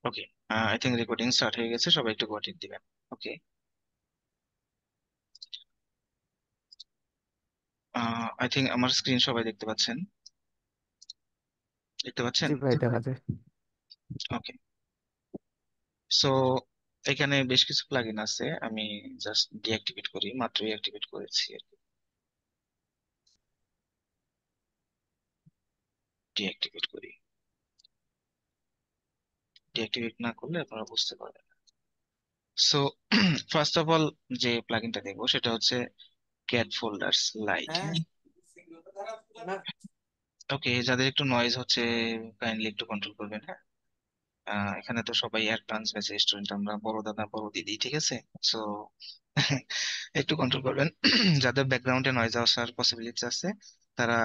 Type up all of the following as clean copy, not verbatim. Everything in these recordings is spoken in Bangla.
Okay, I think recording start হয়ে গেছে, সবাই একটু কোয়ার্ডিনেট দিবেন। ওকে, আই থিঙ্ক আমার স্ক্রিন সবাই দেখতে পাচ্ছেন, দেখতে পাচ্ছেন? জি ভাই, দেখা যায়। ওকে, সো এখানে বেশ কিছু প্লাগইন আছে, আমি জাস্ট ডিঅ্যাক্টিভেট করি, মাত্রই অ্যাক্টিভেট করেছি আর কি। ডিঅ্যাক্টিভেট করি, ডিঅ্যাক্টিভেট না করলে আপনারা বুঝতে পারবেন। সো ফার্স্ট অফ অল যে প্লাগইনটা দেখবো সেটা হচ্ছে ক্যাট ফোল্ডার্স লাইট। হ্যাঁ। ওকে, যাদের একটু নয়েজ হচ্ছে কাইন্ডলি একটু কন্ট্রোল করবেন, হ্যাঁ। এখানে তো সবাই অ্যাডভান্স ব্যাচের স্টুডেন্ট, আমরা বড় দাদা বড় দিদি, ঠিক আছে। সো একটু কন্ট্রোল করবেন। যাদের ব্যাকগ্রাউন্ডে নয়েজ আসার পসিবিলিটি আছে তারা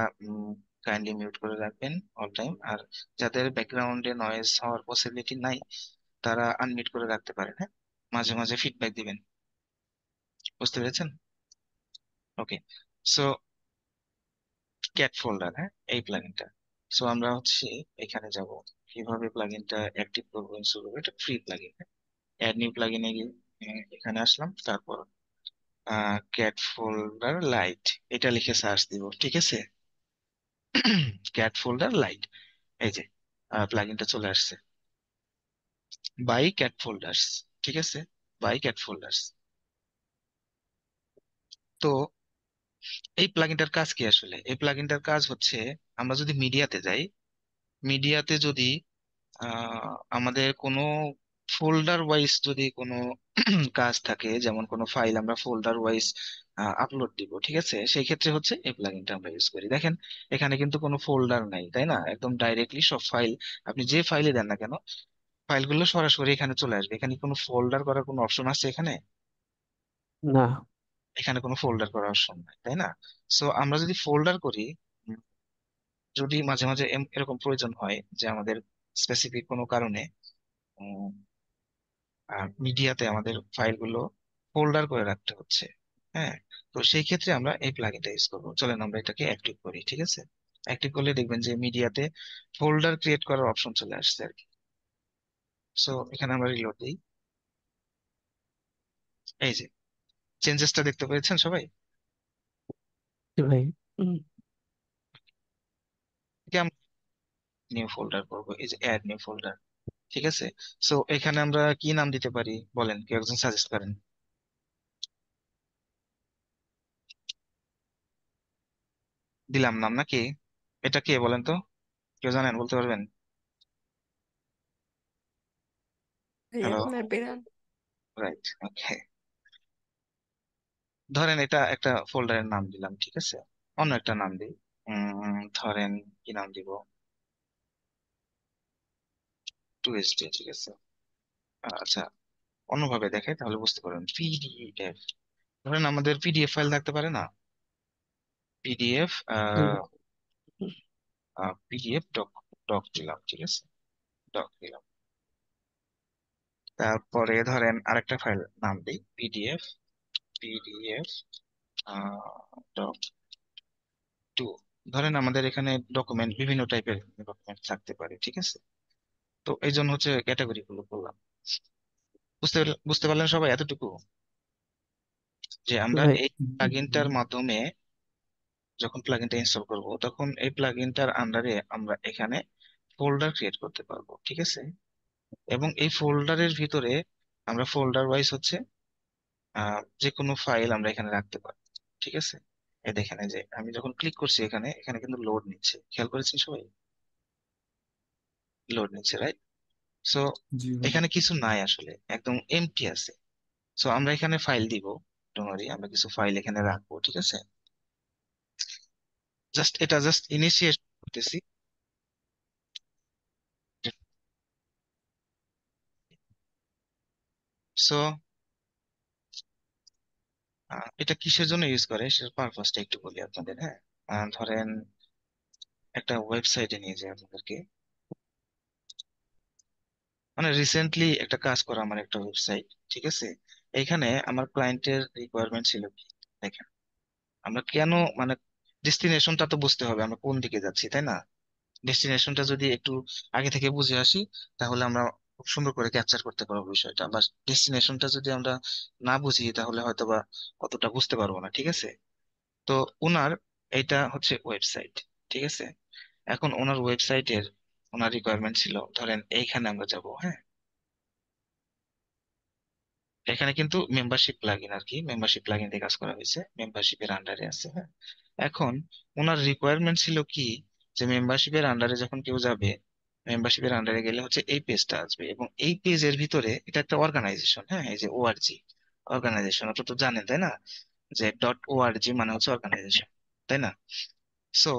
কাইন্ডলি মিউট করে রাখবেন অল টাইম, আর যাদের ব্যাকগ্রাউন্ডে নয়েজ হওয়ার পসিবিলিটি নাই তারা আনমিউট করে রাখতে পারেন, হ্যাঁ। মাঝে মাঝে ফিডব্যাক দিবেন, বুঝতে পেরেছেন? ওকে, সো ক্যাট ফোল্ডার, হ্যাঁ, এই প্লাগইনটা। সো আমরা হচ্ছে এখানে যাব, কিভাবে প্লাগইনটা অ্যাক্টিভ করবো, ইনস্টল করবো। এটা ফ্রি প্লাগইন, অ্যাড নিউ প্লাগইনে গিয়ে এখানে আসলাম, তারপর ক্যাট ফোল্ডার লাইট এটা লিখে সার্চ দিব, ঠিক আছে। ক্যাট ফোল্ডার লাইট, এই যে প্লাগইনটা চলে আসছে, বাই ক্যাট ফোল্ডার্স, ঠিক আছে, বাই ক্যাট ফোল্ডার্স। তো এই প্লাগইনটার কাজ কি আসলে? এই প্লাগইনটার কাজ হচ্ছে, আমরা যদি মিডিয়াতে যাই, মিডিয়াতে যদি আমাদের কোনো ফোল্ডার ওয়াইজ যদি কোনো কাজ থাকে, যেমন কোনো ফাইল আমরা ফোল্ডার ওয়াইজ আপলোড দিব, ঠিক আছে, সেই ক্ষেত্রে হচ্ছে এই প্লাগইনটা আমরা ইউজ করি। দেখেন এখানে কিন্তু কোনো ফোল্ডার নাই, তাই না? একদম ডাইরেক্টলি সব ফাইল, আপনি যে ফাইলে দেন না কেন ফাইলগুলো সরাসরি এখানে চলে আসবে। এখানে কোনো ফোল্ডার করার কোনো অপশন আছে এখানে? না। এখানে কোনো ফোল্ডার করার অপশন নাই, তাই না? সো আমরা যদি ফোল্ডার করি, উম, যদি মাঝে মাঝে এরকম প্রয়োজন হয় যে আমাদের স্পেসিফিক কোনো কারণে মিডিয়াতে আমাদের ফাইলগুলো ফোল্ডার করে রাখতে হচ্ছে, হ্যাঁ, তো সেই ক্ষেত্রে আমরা এই প্লাগইনটা ইউজ করবো। চলেন আমরা এটাকে অ্যাক্টিভ করি, ঠিক আছে। অ্যাক্টিভ করলে দেখবেন যে মিডিয়াতে ফোল্ডার ক্রিয়েট করার অপশন চলে আসছে আর কি। সো এখানে আমরা রিলোড দিই, এই যে চেঞ্জেসটা দেখতে পেয়েছেন সবাই। জি ভাই। উম, নিউ ফোল্ডার করবো, এই যে অ্যাড নিউ ফোল্ডার, ঠিক আছে। সো এখানে আমরা কি নাম দিতে পারি বলেন, কেউ একজন সাজেস্ট করেন। দিলাম নাম নাকি? এটা কে বলেন তো, কেউ জানেন, বলতে পারবেন? এই হ্যালো, আপনার বেরান। রাইট, ওকে। ধরেন এটা একটা ফোল্ডারের নাম দিলাম, ঠিক আছে। অন্য একটা নাম দিই, ধরেন কি নাম দিব, টুইস্টে, ঠিক আছে। আচ্ছা, অন্যভাবে দেখাই তাহলে বুঝতে পারবেন। পিডিএফ, ধরেন আমাদের পিডিএফ ফাইল থাকতে পারে না, পিডিএফ, জি। পিডিএফ ডক, ডক দিলাম, ঠিক আছে, ডক দিলাম। তারপরে ধরেন আরেকটা ফাইল নাম দিই, পিডিএফ, পিডিএফ ডক টু। ধরেন আমাদের এখানে ডকুমেন্ট, বিভিন্ন টাইপের ডকুমেন্ট থাকতে পারে, ঠিক আছে। তো এই জন্য হচ্ছে ক্যাটাগরি গুলো করলাম। বুঝতে পারলেন সবাই এতটুকু, যে জি আমরা ভাই। এই প্লাগইনটার মাধ্যমে যখন প্লাগইনটা ইনস্টল করব তখন এই প্লাগইনটার আন্ডারে আমরা এখানে ফোল্ডার ক্রিয়েট করতে পারবো, ঠিক আছে। এবং এই ফোল্ডারের ভিতরে আমরা ফোল্ডার ওয়াইজ হচ্ছে যে কোনো ফাইল আমরা এখানে রাখতে পারবো, ঠিক আছে। এই দেখেন, এই যে আমি যখন ক্লিক করছি এখানে, এখানে কিন্তু লোড নিচ্ছে, খেয়াল করেছেন সবাই? লোড নিচ্ছে, রাইট। সো জি ভাই। এখানে কিছু নাই আসলে, একদম এমটি আছে। সো আমরা এখানে ফাইল দিব, ডোন্ট ওয়ারি, আমরা কিছু ফাইল এখানে রাখবো, ঠিক আছে। জাস্ট এটা জাস্ট ইনিশিয়েট করতেছি। সো এটা কিসের জন্য ইউজ করে সেটার পারপাসটা একটু বলি আপনাদের, হ্যাঁ। ধরেন একটা ওয়েবসাইটে নিয়ে যাই আপনাদেরকে, মানে রিসেন্টলি একটা কাজ করা আমার একটা ওয়েবসাইট, ঠিক আছে। এইখানে আমার ক্লায়েন্টের রিকোয়ারমেন্ট ছিল কি, দেখেন, আমরা কেন, মানে ডেস্টিনেশনটা তো বুঝতে হবে আমরা কোন দিকে যাচ্ছি, তাই না? ডেস্টিনেশনটা যদি একটু আগে থেকে বুঝে আসি তাহলে আমরা খুব সুন্দর করে ক্যাপচার করতে পারবো বিষয়টা, বা ডেস্টিনেশনটা যদি আমরা না বুঝি তাহলে হয়তো বা অতটা বুঝতে পারবো না, ঠিক আছে? তো ওনার এটা হচ্ছে ওয়েবসাইট, ঠিক আছে? এখন ওনার ওয়েবসাইটের ওনার রিকোয়ারমেন্ট ছিল, ধরেন এইখানে আমরা যাব, হ্যাঁ? এখানে কিন্তু মেম্বারশিপ প্লাগইন আর কি, মেম্বারশিপ প্লাগইন দিয়ে কাজ করা হয়েছে, মেম্বারশিপের আন্ডারে আছে, হ্যাঁ? এখন ওনার রিকোয়ারমেন্ট ছিল কি, যে মেম্বারশিপের আন্ডারে যখন কেউ যাবে, মেম্বারশিপের আন্ডারে গেলে হচ্ছে এই পেজটা আসবে, এবং এই পেজের ভিতরে এটা একটা অর্গানাইজেশন, হ্যাঁ, এই যে ওআরজি অর্গানাইজেশন, ওটা তো জানেন তাই না, যে ডট ওআরজি মানে হচ্ছে অর্গানাইজেশন, তাই না? সো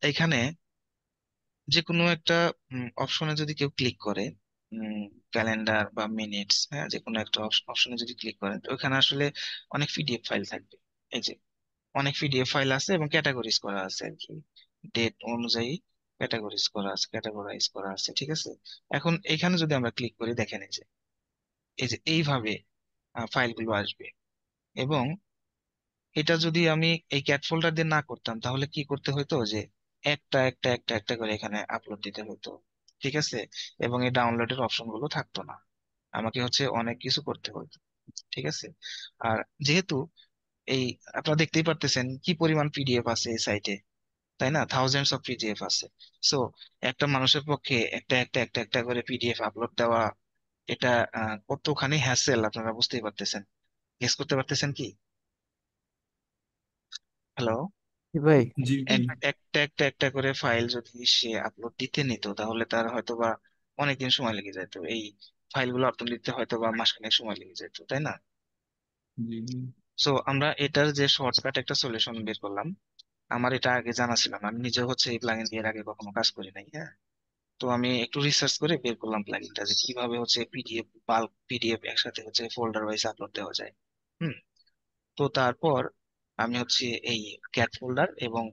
এখানে যে কোনো একটা অপশনে যদি কেউ ক্লিক করে, ক্যালেন্ডার বা মিনিটস, হ্যাঁ, যে কোনো একটা অপশনে যদি ক্লিক করেন, তো ওখানে আসলে অনেক পিডিএফ ফাইল থাকবে। এই যে অনেক পিডিএফ ফাইল আছে এবং ক্যাটাগরিজ করা আছে আর কি, ডেট অনুযায়ী ক্যাটাগরিজ করা আছে, ক্যাটাগরাইজ করা আছে, ঠিক আছে? এখন এখানে যদি আমরা ক্লিক করি, দেখেন এই যে এইভাবে ফাইলগুলো আসবে। এবং এটা যদি আমি এই ক্যাট ফোল্ডার দিয়ে না করতাম, তাহলে কি করতে হতো, যে একটা একটা একটা একটা করে এখানে আপলোড দিতে হতো, ঠিক আছে? এবং এই ডাউনলোডের অপশন গুলো থাকতো না, আমাকে হচ্ছে অনেক কিছু করতে হতো, ঠিক আছে? আর যেহেতু এই আপনারা দেখতেই পারতেছেন কি পরিমাণ পিডিএফ আছে এই সাইটে, তাই না? থাউজেন্ডস অফ পিডিএফ আছে। সো একটা মানুষের পক্ষে একটা একটা একটা একটা করে পিডিএফ আপলোড দেওয়া, এটা কতখানি হ্যাসেল আপনারা বুঝতেই পারতেছেন, গেস করতে পারতেছেন কি? হ্যালো? জি ভাই। জি ভাই। একটা একটা একটা করে ফাইল যদি সে আপলোড দিতে নিত, তাহলে তার হয়তো বা অনেকদিন সময় লেগে যেত, এই ফাইলগুলো আপলোড দিতে হয়তো বা মাসখানেক সময় লেগে যেত, তাই না? জি ভাই। সো আমরা এটার যে শর্টকাট একটা সলিউশন বের করলাম। আমার এটা আগে জানা ছিল না, আমি নিজে হচ্ছে এই প্লাগইন দিয়ে এর আগে কখনো কাজ করি নাই, হ্যাঁ? তো আমি একটু রিসার্চ করে বের করলাম প্লাগইনটা, যে কিভাবে হচ্ছে পিডিএফ, বাল্ক পিডিএফ একসাথে হচ্ছে ফোল্ডার ওয়াইজ আপলোড দেওয়া যায়। হুম। তো তারপর আমি হচ্ছে এই ক্যাট ফোল্ডার, এবং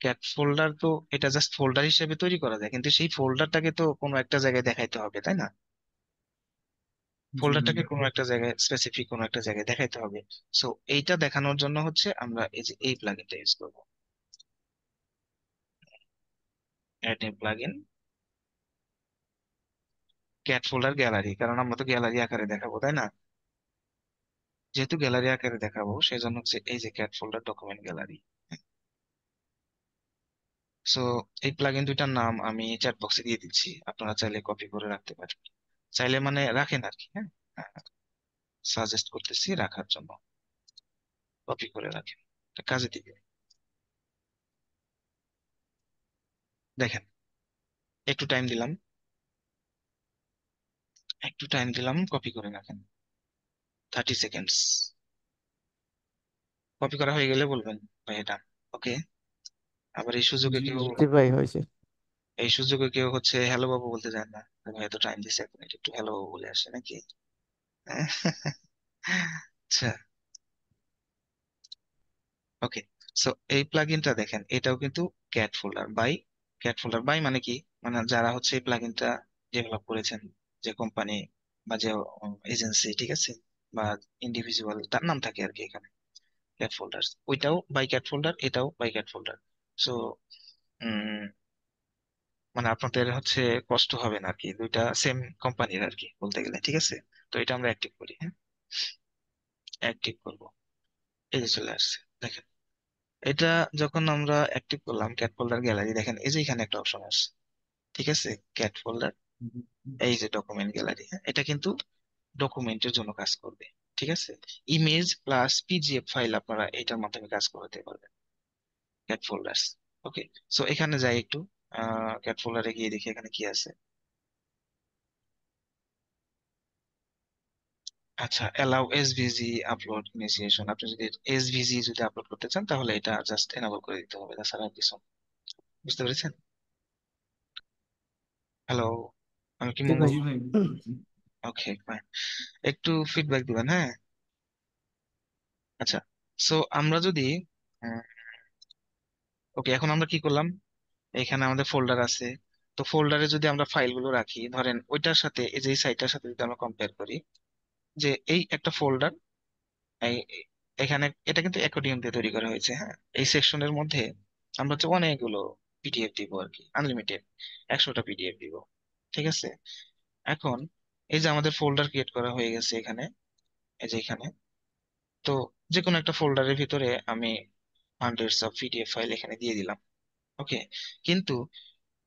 ক্যাট ফোল্ডার তো এটা জাস্ট ফোল্ডার হিসেবে তৈরি করা যায়, কিন্তু সেই ফোল্ডারটাকে তো কোনো একটা জায়গায় দেখাইতে হবে, তাই না? জি ভাই। ফোল্ডারটাকে কোনো একটা জায়গায়, স্পেসিফিক কোনো একটা জায়গায় দেখাইতে হবে। সো এইটা দেখানোর জন্য হচ্ছে আমরা এই যে এই প্লাগইনটা ইউজ করবো, add new plugin, cat folder gallery, কারণ আমরা তো গ্যালারি আকারে দেখাবো, তাই না? যেহেতু গ্যালারি আকারে দেখাবো, সেজন্য হচ্ছে এই যে cat folder document gallery. So এই প্লাগইন দুইটার নাম আমি চ্যাট বক্সে দিয়ে দিচ্ছি, আপনারা চাইলে কপি করে রাখতে পারেন, চাইলে মানে রাখেন আর কি, হ্যাঁ? সাজেস্ট করতেছি রাখার জন্য, কপি করে রাখেন, এটা কাজে দিবে। দেখেন, একটু টাইম দিলাম, একটু টাইম দিলাম, কপি করে রাখেন, 30 সেকেন্ডস। কপি করা হয়ে গেলে বলবেন ভাই এটা ওকে। আবার জি ভাই। জি ভাই হয়েছে। এই সুযোগে কেউ হচ্ছে হ্যালো বাবু বলতে চায় না, ভাই এত টাইম দিছে, এক মিনিট একটু হ্যালো বাবু বলে আসে নাকি? আচ্ছা, ওকে। সো এই প্লাগইনটা দেখেন, এটাও কিন্তু ক্যাট ফোল্ডার বাই মানে কি, মানে যারা হচ্ছে এই প্লাগইনটা ডেভেলপ করেছেন, যে কোম্পানি বা যে এজেন্সি, ঠিক আছে, বা ইন্ডিভিজুয়াল, তার নাম থাকে আর কি এখানে, ক্যাট ফোল্ডার, ওইটাও বাই ক্যাট ফোল্ডার, এটাও বাই ক্যাট ফোল্ডার। সো মানে আপনাদের হচ্ছে কষ্ট হবে না আর কি, দুইটা সেম কোম্পানির আর কি বলতে গেলে, ঠিক আছে? তো এটা আমরা অ্যাক্টিভ করি, হ্যাঁ, অ্যাক্টিভ করব। এই যে চলে আসছে, দেখেন। এটা যখন আমরা অ্যাক্টিভ করলাম ক্যাট ফোল্ডার গ্যালারি, দেখেন এই যে এখানে একটা অপশন আছে, ঠিক আছে, ক্যাট ফোল্ডার, এই যে ডকুমেন্ট গ্যালারি, এটা কিন্তু ডকুমেন্টের জন্য কাজ করবে, ঠিক আছে? ইমেজ প্লাস পিজিএফ ফাইল আপনারা এটার মাধ্যমে কাজ করতে পারবেন, ক্যাট ফোল্ডার্স। ওকে। সো এখানে যাই একটু, ক্যাট ফোল্ডারে গিয়ে দেখি এখানে কি আছে। আচ্ছা, অ্যালাউ এসভিজি আপলোড ইনিশিয়েশন, আপনি যদি এসভিজি যদি আপলোড করতে চান, তাহলে এটা জাস্ট এনাবল করে দিতে হবে, তাছাড়া আর কিছু না। বুঝতে পেরেছেন? হ্যালো, আমি কি জি মঙ্গল? ভাই। জি ভাই, বুঝতে পারছি। ওকে, ফাইন। একটু ফিডব্যাক দিবেন, হ্যাঁ? আচ্ছা, সো আমরা যদি ওকে, এখন আমরা কি করলাম, এখানে আমাদের ফোল্ডার আছে। তো ফোল্ডারে যদি আমরা ফাইলগুলো রাখি, ধরেন ওইটার সাথে এই যে সাইটটার সাথে যদি আমরা কম্পেয়ার করি, যে এই একটা ফোল্ডার, এখানে এটা কিন্তু অ্যাকর্ডিয়ন দিয়ে তৈরি করা হয়েছে, হ্যাঁ? এই সেকশনের মধ্যে আমরা হচ্ছে অনেকগুলো পিডিএফ দিব আর কি, আনলিমিটেড 100টা পিডিএফ দিব, ঠিক আছে? এখন এই যে আমাদের ফোল্ডার ক্রিয়েট করা হয়ে গেছে এখানে, এই যে এখানে। তো যে কোনো একটা ফোল্ডারের ভিতরে আমি হান্ড্রেডস অফ পিডিএফ ফাইল এখানে দিয়ে দিলাম। ওকে। কিন্তু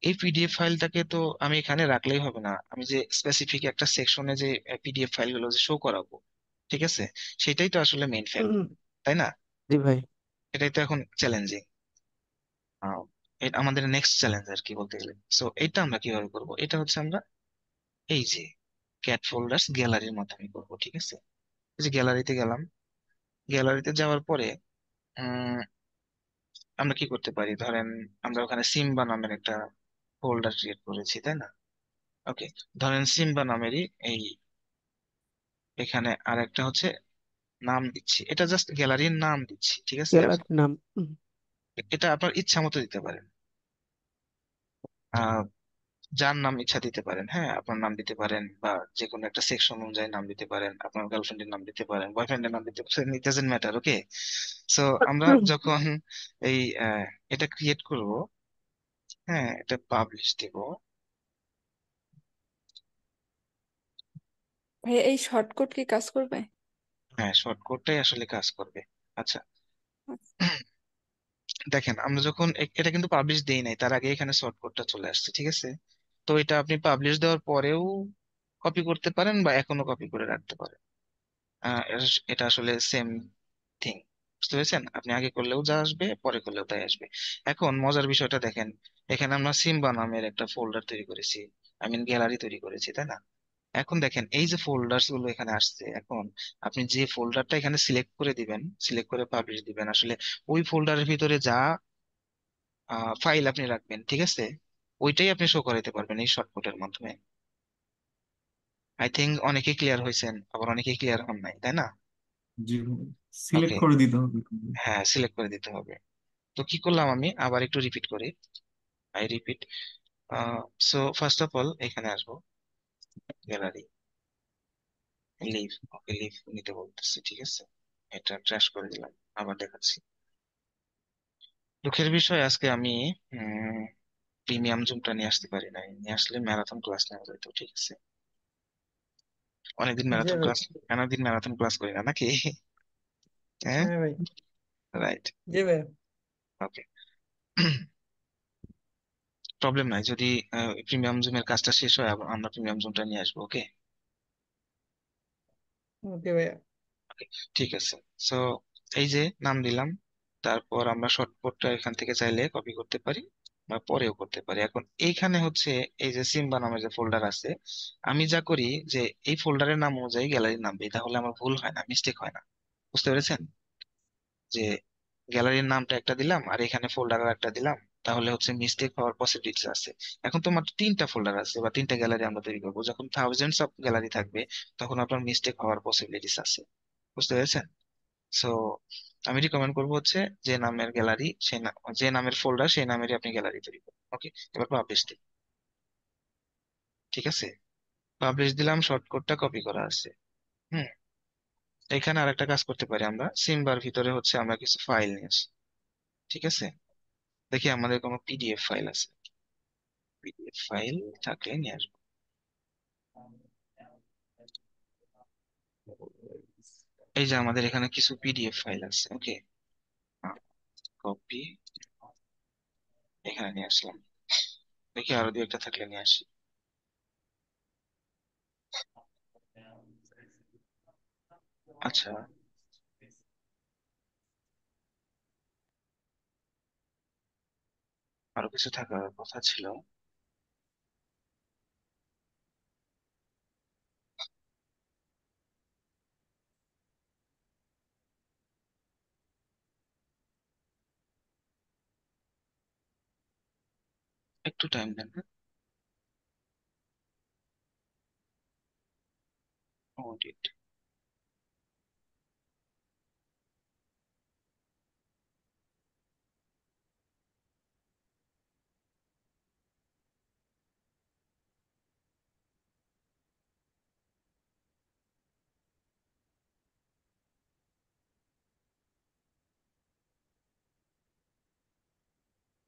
এই পিডিএফ ফাইলটাকে তো আমি এখানে রাখলেই হবে না, আমি যে স্পেসিফিক একটা সেকশনে যে পিডিএফ ফাইলগুলো যে শো করাবো, ঠিক আছে, সেটাই তো আসলে মেইন ফ্যাক্ট, তাই না? জি ভাই। এটাই তো এখন চ্যালেঞ্জিং, আমাদের নেক্সট চ্যালেঞ্জ আর কি বলতে গেলে। সো এটা আমরা কিভাবে করব, এটা হচ্ছে আমরা এই যে ক্যাট ফোল্ডার্স গ্যালারির মাধ্যমে করব, ঠিক আছে। এই যে গ্যালারিতে গেলাম, গ্যালারিতে যাওয়ার পরে উম, আমরা কি করতে পারি, ধরেন আমরা ওখানে সিম্বা নামের একটা ফোল্ডার ক্রিয়েট করেছি, তাই না? ওকে। ধরেন সিম্বা নামেরই এই এখানে আর একটা হচ্ছে নাম দিচ্ছি, এটা জাস্ট গ্যালারির নাম দিচ্ছি, ঠিক আছে। এখন গ্যালারির নাম। এটা আপনার ইচ্ছা মতো দিতে পারেন, আহ যার নাম ইচ্ছা দিতে পারেন, হ্যাঁ, আপনার নাম দিতে পারেন, বা যে কোনো একটা সেকশন অনুযায়ী নাম দিতে পারেন, আপনার গার্লফ্রেন্ডের নাম দিতে পারেন, বয়ফ্রেন্ডের নাম দিতে পারেন, it doesn't matter. Okay. So আমরা যখন এই এটা ক্রিয়েট করব, হ্যাঁ, এটা পাবলিশ দিব। ভাই এই শর্টকাট কি কাজ করবে? হ্যাঁ, শর্টকাটটাই আসলে কাজ করবে। আচ্ছা, আচ্ছা। দেখেন আমরা যখন এটা কিন্তু পাবলিশ দেই নাই, তার আগে এখানে শর্টকাটটা চলে আসছে, ঠিক আছে। তো এটা আপনি পাবলিশ দেওয়ার পরেও কপি করতে পারেন বা এখনো কপি করে রাখতে পারেন। এটা আসলে সেম থিং, বুঝতে পেরেছেন? আপনি আগে করলেও যা আসবে, পরে করলেও তাই আসবে। এখন মজার বিষয়টা দেখেন, এখানে আমরা সিম্বা নামের একটা ফোল্ডার তৈরি করেছি, আই মিন গ্যালারি তৈরি করেছি, তাই না? এখন দেখেন এই যে ফোল্ডার্স গুলো এখানে আসছে, এখন আপনি যে ফোল্ডারটা এখানে সিলেক্ট করে দিবেন, সিলেক্ট করে পাবলিশ দিবেন, আসলে ওই ফোল্ডারের ভিতরে যা ফাইল আপনি রাখবেন, ঠিক আছে, ওইটাই আপনি শো করাতে পারবেন এই শর্টকাটের মাধ্যমে। আই থিঙ্ক অনেকেই ক্লিয়ার হয়েছেন, আবার অনেকেই ক্লিয়ার হন নাই, তাই না? জি সিলেক্ট ওকে। করে দিতে হবে। হ্যাঁ, সিলেক্ট করে দিতে হবে। তো কি করলাম, আমি আবার একটু রিপিট করি, I repeat. So first of all এখানে আসবো, গ্যালারি, লিভ। ওকে, লিভ নিতে বলতেছি, ঠিক আছে। এটা ট্র্যাশ করে দিলাম, আবার দেখাচ্ছি। দুঃখের বিষয় আজকে আমি প্রিমিয়াম জুমটা নিয়ে আসতে পারি নাই, নিয়ে আসলে ম্যারাথন ক্লাস নেওয়া যেত, ঠিক আছে। অনেকদিন জি ম্যারাথন ভাই। ক্লাস, অনেকদিন ম্যারাথন ক্লাস করি না নাকি? হ্যাঁ। হ্যাঁ ভাই। রাইট। জি ভাই। ওকে। প্রবলেম নাই, যদি প্রিমিয়াম জুমের কাজটা শেষ হয় আমরা প্রিমিয়াম জুমটা নিয়ে আসবো। ওকে। ওকে ভাইয়া। ঠিক আছে। সো এই যে নাম দিলাম, তারপর আমরা শর্টকাটটা এখান থেকে চাইলে কপি করতে পারি বা পরেও করতে পারি। এখন এইখানে হচ্ছে এই যে সিম্বা নামের যে ফোল্ডার আছে, আমি যা করি যে এই ফোল্ডারের নাম অনুযায়ী গ্যালারির নাম দিই, তাহলে আমার ভুল হয় না, মিস্টেক হয় না। বুঝতে পেরেছেন? যে গ্যালারির নামটা একটা দিলাম আর এখানে ফোল্ডার একটা দিলাম, তাহলে হচ্ছে মিস্টেক হওয়ার পসিবিলিটিস আছে। এখন তো মাত্র তিনটা ফোল্ডার আছে বা তিনটা গ্যালারি আমরা তৈরি করবো, যখন থাউজেন্ডস অফ গ্যালারি থাকবে তখন আপনার মিস্টেক হওয়ার পসিবিলিটিস আছে। বুঝতে পেরেছেন? সো আমি রিকমেন্ড করবো হচ্ছে যে নামের গ্যালারি সেই যে নামের ফোল্ডার সেই নামেরই আপনি গ্যালারি তৈরি করুন। ওকে। এবার পাবলিশ দিন, ঠিক আছে। পাবলিশ দিলাম, শর্টকাটটা কপি করা আছে। হুম। এখানে আরেকটা কাজ করতে পারি, আমরা সিম্বার ভিতরে হচ্ছে আমরা কিছু ফাইল নিয়ে আসি, ঠিক আছে। দেখি আমাদের কোনো পিডিএফ ফাইল আছে, পিডিএফ ফাইল থাকলে নিয়ে আসবো। এই যে আমাদের এখানে কিছু পিডিএফ ফাইল আছে। ওকে। কপি, এখানে নিয়ে আসলাম। দেখি আরো দু একটা থাকলে নিয়ে আসি। আচ্ছা, আরো কিছু থাকার কথা ছিল। একটু টাইম দেন, হ্যাঁ। অডিট।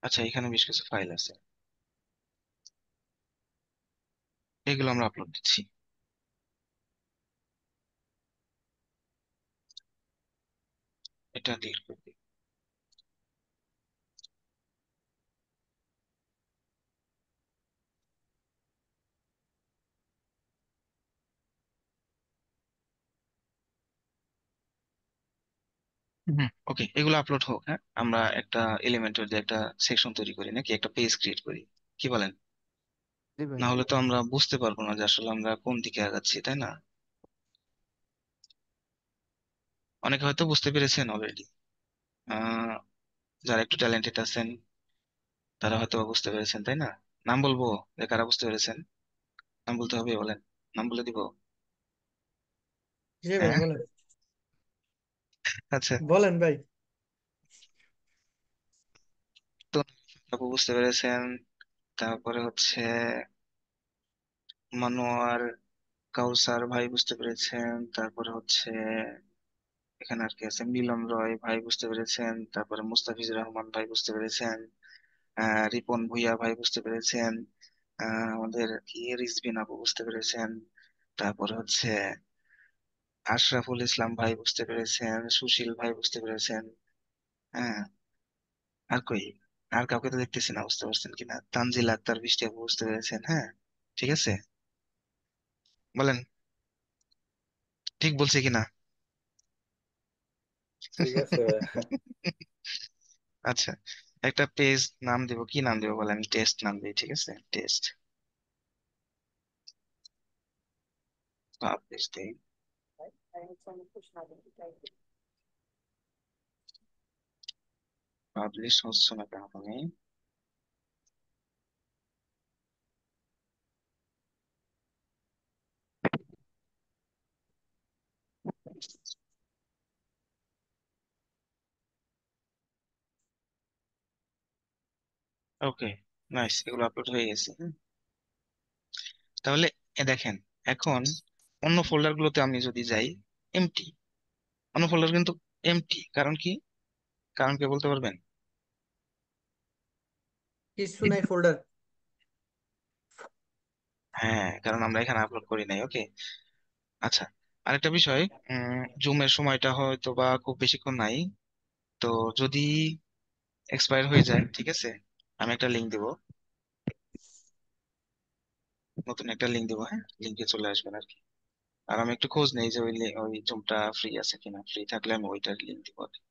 আচ্ছা, এখানে বেশ কিছু ফাইল আছে। এগুলো আমরা আপলোড দিচ্ছি। এটা ডিলিট করে দিই। হুম, ওকে, এগুলো আপলোড হোক। হ্যাঁ, আমরা একটা এলিমেন্টের যে একটা সেকশন তৈরি করি, নাকি একটা পেজ ক্রিয়েট করি, কি বলেন? জি ভাই। না হলে তো আমরা বুঝতে পারবো না যে আসলে আমরা কোন দিকে আগাচ্ছি, তাই না? অনেকে হয়তো বুঝতে পেরেছেন অলরেডি। আহ যারা একটু ট্যালেন্টেড আছেন তারা হয়তো বুঝতে পেরেছেন, তাই না? নাম বলবো যে কারা বুঝতে পেরেছেন? নাম বলতে হবে, বলেন। নাম বলে দিব? জি ভাই হ্যাঁ, বলেন। আচ্ছা। বলেন ভাই। তো আপু বুঝতে পেরেছেন, তারপরে হচ্ছে মনোয়ার কাউসার ভাই বুঝতে পেরেছেন, তারপরে হচ্ছে এখানে আর কি আছে, মিলন রয় ভাই বুঝতে পেরেছেন, তারপরে মুস্তাফিজুর রহমান ভাই বুঝতে পেরেছেন, রিপন ভুইয়া ভাই বুঝতে পেরেছেন, আমাদের কি রিজবিন আপু বুঝতে পেরেছেন, তারপরে হচ্ছে আশরাফুল ইসলাম ভাই বুঝতে পেরেছেন, সুশীল ভাই বুঝতে পেরেছেন। হ্যাঁ, আর কই, আর কাউকে তো দেখতেছি না, বুঝতে পারছেন কিনা? তানজিল আক্তার, বৃষ্টি আপু বুঝতে পেরেছেন। হ্যাঁ, ঠিক আছে, বলেন ঠিক বলছি কিনা? ঠিক আছে ভাই। আচ্ছা, একটা পেজ নাম দিব, কি নাম দিব বলেন? টেস্ট নাম দিই, ঠিক আছে, টেস্ট। পাবলিশ দিই। পাবলিশ হচ্ছে না কেন তুমি? ওকে, নাইস, এগুলো আপলোড হয়ে গেছে। তাহলে দেখেন, এখন অন্য ফোল্ডার গুলোতে আমি যদি যাই, এমটি, অন্য ফোল্ডার কিন্তু এমটি, কারণ কি? কারণ কে বলতে পারবেন? কিছু নাই ফোল্ডার। হ্যাঁ, কারণ আমরা এখানে আপলোড করি নাই। ওকে, আচ্ছা, আরেকটা বিষয়, জুমের সময়টা হয়তো বা খুব বেশিক্ষণ নাই। তো যদি এক্সপায়ার হয়ে যায়, ঠিক আছে, আমি একটা লিঙ্ক দিব, নতুন একটা লিঙ্ক দিব। হ্যাঁ, লিঙ্কে চলে আসবেন আর কি। আর আমি একটু খোঁজ নেই যে ওই জুমটা ফ্রি আছে কিনা, ফ্রি থাকলে আমি ওইটার লিঙ্ক দিব আর কি।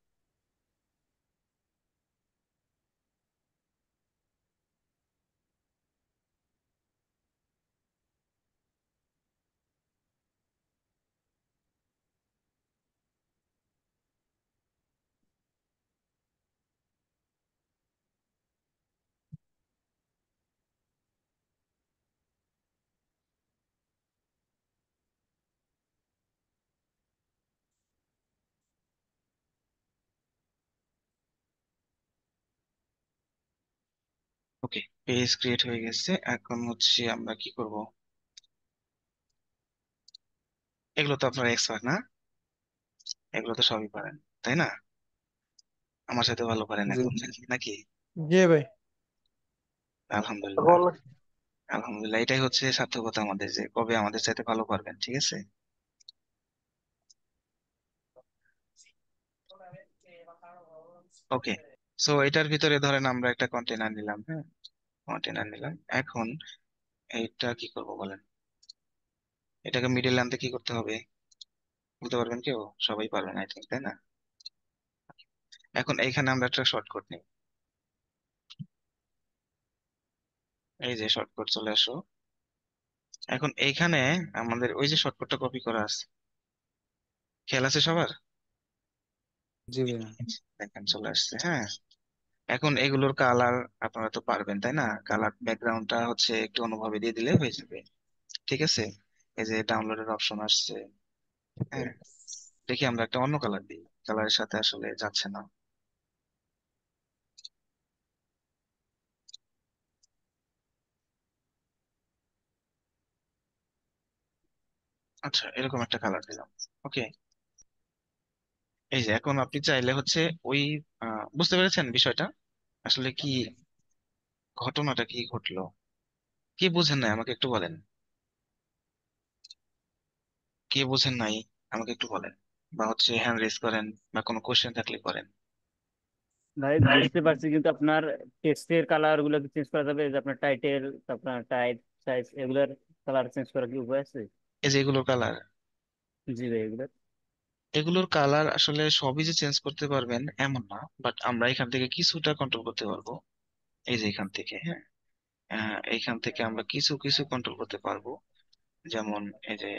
ওকে, পেজ ক্রিয়েট হয়ে গেছে। এখন হচ্ছে আমরা কি করব? এগুলো তো আপনারা এক্সপার্ট না, এগুলো তো সবই পারেন, তাই না? আমার সাথে ভালো পারেন জি এখন, নাকি? জি ভাই। আলহামদুলিল্লাহ। আলহামদুলিল্লাহ, এটাই হচ্ছে সার্থকতা আমাদের, যে কবে আমাদের চাইতে ভালো পারবেন, ঠিক আছে। ওকে, সো এটার ভিতরে ধরেন আমরা একটা কন্টেনার নিলাম। হ্যাঁ, কন্টেনার নিলাম। এখন এইটা কি করব বলেন? এটাকে মিডল আনতে কি করতে হবে বলতে পারবেন কেউ? সবাই পারবেন আই থিঙ্ক, তাই না? এখন এইখানে আমরা একটা শর্টকাট নিই। এই যে শর্টকাট, চলে আসো। এখন এইখানে আমাদের ওই যে শর্টকাটটা কপি করা আছে, খেয়াল আছে সবার? জি ভাইয়া। দেখেন চলে আসছে। হ্যাঁ, এখন এগুলোর কালার আপনারা তো পারবেন, তাই না? কালার ব্যাকগ্রাউন্ডটা হচ্ছে একটু অনুভবে দিয়ে দিলে হয়ে যাবে, ঠিক আছে। এই যে ডাউনলোডের অপশন আসছে। হ্যাঁ, দেখি আমরা একটা অন্য কালার দিই, কালারের সাথে আসলে যাচ্ছে না। আচ্ছা, এরকম একটা কালার দিলাম। ওকে, এই যে এখন আপনি চাইলে হচ্ছে ওই বুঝতে পেরেছেন বিষয়টা আসলে কি, ঘটনাটা কি ঘটলো? কি বুঝেন না আমাকে একটু বলেন। কে বোঝেন নাই আমাকে একটু বলেন, বা হচ্ছে হ্যান্ড রেজ করেন, বা কোনো কোশ্চেন থাকলে করেন। ভাই বুঝতে পারছি, কিন্তু আপনার টেক্সটের কালার গুলো চেঞ্জ করা যাবে? যে আপনার টাইটেল, আপনার টাইপ, সাইজ, এগুলোর কালার চেঞ্জ করার কি উপায় আছে? এই যে এগুলোর কালার, জি ভাই, এগুলো। এগুলোর কালার আসলে সবই যে চেঞ্জ করতে পারবেন এমন না, বাট আমরা এখান থেকে কিছুটা কন্ট্রোল করতে পারবো। এই যে এখান থেকে, হ্যাঁ, এইখান থেকে আমরা কিছু কিছু কন্ট্রোল করতে পারবো। যেমন এই যে,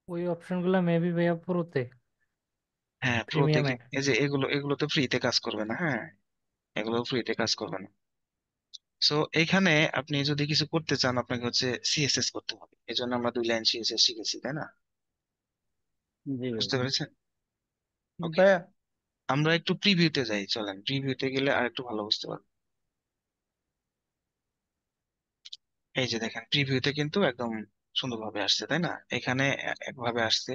ওই অপশনগুলো মেবি ভাইয়া প্রোতে, হ্যাঁ প্রোতে প্রিমিয়ামে। এই যে এগুলো এগুলো তো ফ্রিতে কাজ করবে না, হ্যাঁ, এগুলো ফ্রিতে কাজ করবে না। সো এইখানে আপনি যদি কিছু করতে চান আপনাকে হচ্ছে সিএসএস করতে হবে, এই জন্য আমরা 2 লাইন সিএসএস শিখেছি, তাই না? জি ভাই। বুঝতে পেরেছেন? ওকে, ভাইয়া আমরা একটু প্রিভিউতে যাই, চলেন প্রিভিউতে গেলে আর একটু ভালো বুঝতে পারবো। এই যে দেখেন প্রিভিউতে কিন্তু একদম সুন্দরভাবে আসছে, তাই না? এখানে একভাবে আসছে,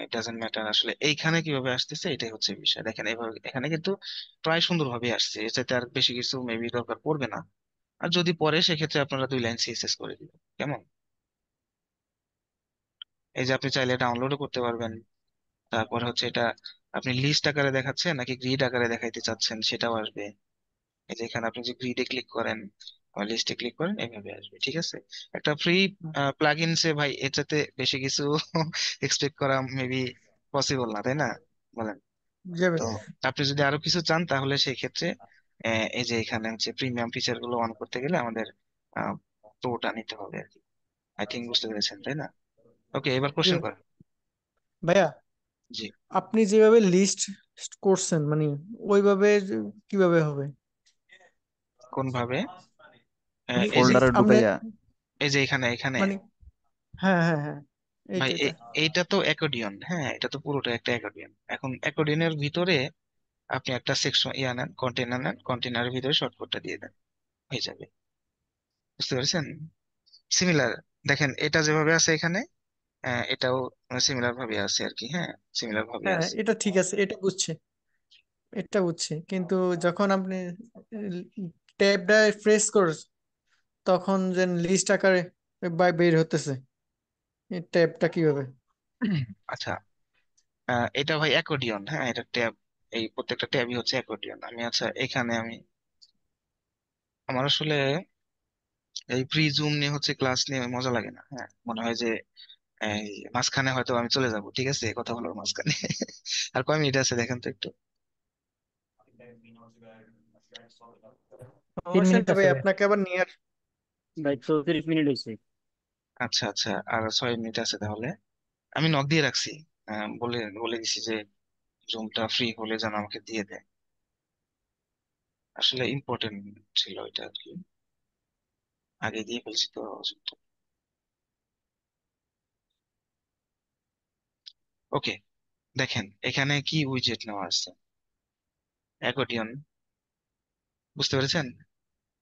ইট ডাজন্ট ম্যাটার আসলে এইখানে কিভাবে আসতেছে, এটাই হচ্ছে বিষয়। দেখেন এইভাবে এখানে কিন্তু প্রায় সুন্দরভাবে আসছে, এর চাইতে আর বেশি কিছু মেবি দরকার পড়বে না। আর যদি পরে সেক্ষেত্রে আপনারা 2 লাইন সিএসএস করে দিবেন, কেমন? এই যে আপনি চাইলে ডাউনলোডও করতে পারবেন। তারপরে হচ্ছে এটা আপনি লিস্ট আকারে দেখাচ্ছেন নাকি গ্রিড আকারে দেখাইতে চাচ্ছেন সেটাও আসবে। এই যে এখানে আপনি যে গ্রিডে ক্লিক করেন বা লিস্টে ক্লিক করেন এভাবে আসবে, ঠিক আছে? একটা ফ্রি প্লাগইনসে ভাই এর চাইতে বেশি কিছু এক্সপেক্ট করা মেবি পসিবল না, তাই না? বলেন। জি ভাই। তো আপনি যদি আরো কিছু চান তাহলে সেই ক্ষেত্রে এই যে এখানে হচ্ছে প্রিমিয়াম ফিচার গুলো অন করতে গেলে আমাদের প্রোটা নিতে হবে আর কি। আই থিঙ্ক বুঝতে পেরেছেন, তাই না? ওকে, এবার জি কোশ্চেন ভাই। করেন। ভাইয়া জি, আপনি যেভাবে লিস্ট করছেন মানে ওইভাবে কিভাবে হবে? কোন ভাবে? মানে এই যে লিস্ট ফোল্ডারে আপনি ঢুকাইয়া। এই যে এখানে এখানে মানে হ্যাঁ হ্যাঁ হ্যাঁ ভাই এইটা এটা এইটা তো অ্যাকর্ডিয়ন, হ্যাঁ, এটা তো পুরোটা একটা অ্যাকর্ডিয়ন। এখন অ্যাকর্ডিয়নের ভিতরে আপনি একটা সেকশন নেন, কন্টেনার নেন, কন্টেনারের ভিতরে শর্টকাটটা দিয়ে দেন, হয়ে যাবে। বুঝতে পেরেছেন? সিমিলার, দেখেন এটা যেভাবে আছে এখানে, এটাও সিমিলার ভাবে আছে আর কি, হ্যাঁ, সিমিলার ভাবে হ্যাঁ আছে। এটা ঠিক আছে, এটা বুঝছি, এটা বুঝছি, কিন্তু যখন আপনি ট্যাবটা প্রেস করছ তখন যে লিস্ট আকারে বের হতেছে এই ট্যাবটা কিভাবে? আচ্ছা, এটা ভাই অ্যাকর্ডিয়ন, হ্যাঁ, এটা ট্যাব, এই প্রত্যেকটা ট্যাবই হচ্ছে অ্যাকর্ডিয়ন। আমি আচ্ছা এখানে আমার আসলে এই প্রি জুম নিয়ে হচ্ছে ক্লাস নিয়ে মজা লাগে না, হ্যাঁ, মনে হয় যে এই মাঝখানে হয়তো আমি চলে যাব, ঠিক আছে, কথা হলো মাঝখানে। আর কয় মিনিট আছে দেখেন তো একটু। সমস্যা 3 মিনিট নেই আছে ভাই, ভাই। আপনাকে আবার নিয়ে ভাই 34 মিনিট হয়েছে। আচ্ছা আচ্ছা, আর 6 মিনিট আছে তাহলে। আমি নক দিয়ে রাখছি, বলে বলে দিছি যে জুমটা ফ্রি হলে যেন আমাকে দিয়ে দেয়। আসলে ইম্পর্টেন্ট ছিল এটা আর কি, আগে দিয়ে ফেলছি তো Zoom টা। ওকে, দেখেন এখানে কি উইজেট নেওয়া আছে, অ্যাকর্ডিয়ন। বুঝতে পেরেছেন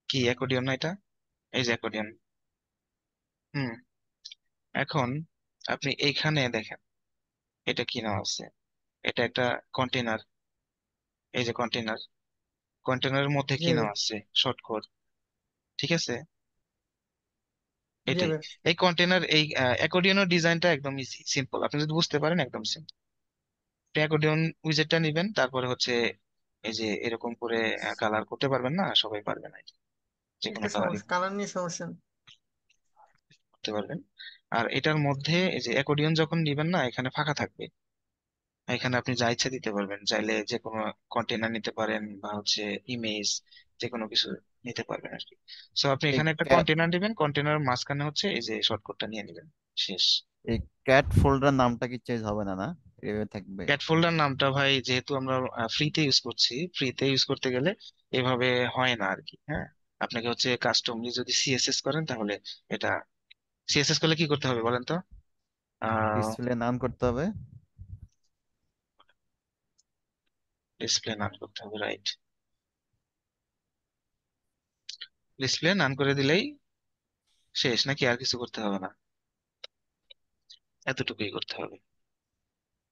কি অ্যাকর্ডিয়ন না এটা? এই যে অ্যাকর্ডিয়ন। হুম, এখন আপনি এইখানে দেখেন এটা কি নেওয়া আছে, এটা একটা কন্টেনার। এই যে কন্টেনার, কন্টেনারের মধ্যে জি কি ভাই। নেওয়া আছে, শর্টকাট, ঠিক আছে, জি এটাই। ভাই। এই কন্টেনার এই অ্যাকর্ডিয়নের ডিজাইনটা একদম ইজি সিম্পল, আপনি যদি বুঝতে পারেন একদম সিম্পল। অ্যাকর্ডিয়ন উইজেটটা নিবেন, তারপরে হচ্ছে এই যে এরকম করে কালার করতে পারবেন না, সবাই পারবে না, যে কোনো একটু কালারই সমস্যা, কালার নিয়ে সমস্যা নেই। করতে পারবেন। আর এটার মধ্যে এই যে অ্যাকর্ডিয়ন যখন নিবেন না, এখানে ফাঁকা থাকবে, এখানে আপনি যা ইচ্ছা দিতে পারবেন, চাইলে যে কোনো কন্টেনার নিতে পারেন বা হচ্ছে ইমেজ, যে কোনো কিছু নিতে পারবেন আর কি। সো আপনি এই এখানে একটা ক্যাট কন্টেনার দিবেন, কন্টেনার মাঝখানে হচ্ছে এই যে শর্টকাটটা নিয়ে নেবেন, শেষ। এই ক্যাট ফোল্ডার নামটা কি চেঞ্জ হবে না, না? এভাবে থাকবে? ক্যাট ফোল্ডার নামটা ভাই যেহেতু আমরা ফ্রিতে ইউজ করছি, ফ্রিতে ইউজ করতে গেলে এভাবে হয় না আর কি, হ্যাঁ। আপনাকে হচ্ছে কাস্টমলি যদি সিএসএস করেন তাহলে এটা, সিএসএস করলে কি করতে হবে বলেন তো? ডিসপ্লে নাম করতে হবে। ডিসপ্লে নান করতে হবে, রাইট। ডিসপ্লে নান করে দিলেই শেষ, নাকি আর কিছু করতে হবে না? এতটুকুই করতে হবে।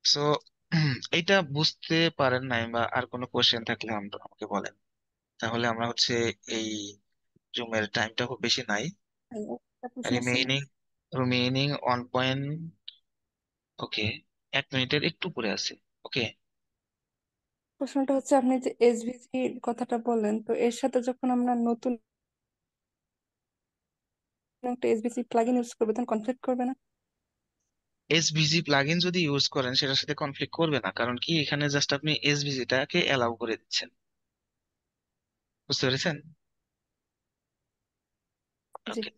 সো এইটা বুঝতে পারেন নাই বা আর কোনো কোশ্চেন থাকলে আমাকে বলেন, তাহলে আমরা হচ্ছে এই জুমের টাইমটা খুব বেশি নাই, একটা প্রশ্ন ছিল। রিমেইনিং রিমেইনিং 1 পয়েন্ট, ওকে, 1 মিনিটের একটু পরে আছে। ওকে, প্রশ্নটা হচ্ছে আপনি যে এসভিজি কথাটা বললেন, তো এর সাথে যখন আমরা নতুন একটা এসভিজি প্লাগইন ইউজ করবো তখন কনফ্লিক্ট করবে না? এসভিজি প্লাগইন যদি ইউজ করেন সেটার সাথে কনফ্লিক্ট করবে না, কারণ কি এখানে জাস্ট আপনি এসভিজিটাকে অ্যালাউ করে দিচ্ছেন। বুঝতে পেরেছেন? জি। ওকে,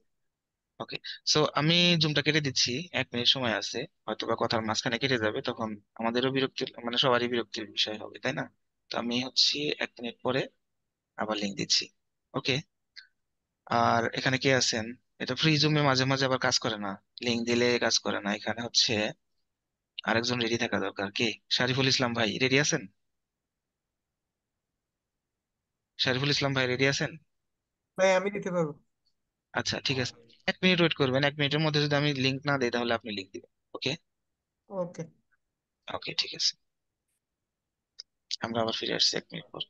ওকে। সো আমি জুমটা কেটে দিচ্ছি, 1 মিনিট সময় আছে, হয়তো বা কথার মাঝখানে কেটে যাবে, তখন আমাদেরও বিরক্তি, মানে সবারই বিরক্তির বিষয় হবে, তাই না? তো আমি হচ্ছে 1 মিনিট পরে আবার লিঙ্ক দিচ্ছি। ওকে। আর এখানে কে আছেন? এটা ফ্রি জুমে মাঝে মাঝে আবার কাজ করে না, লিঙ্ক দিলে কাজ করে না। এখানে হচ্ছে আরেকজন রেডি থাকা দরকার। কে? শারিফুল ইসলাম ভাই রেডি আছেন? শারিফুল ইসলাম ভাই রেডি আছেন? ভাই আমি দিতে পারবো। আচ্ছা ঠিক আছে, 1 মিনিট ওয়েট করবেন, 1 মিনিটের মধ্যে যদি আমি লিঙ্ক না দিই তাহলে আপনি লিঙ্ক দিবেন। ওকে, ওকে। ওকে, ঠিক আছে। আমরা আবার ফিরে আসছি 1 মিনিট পর।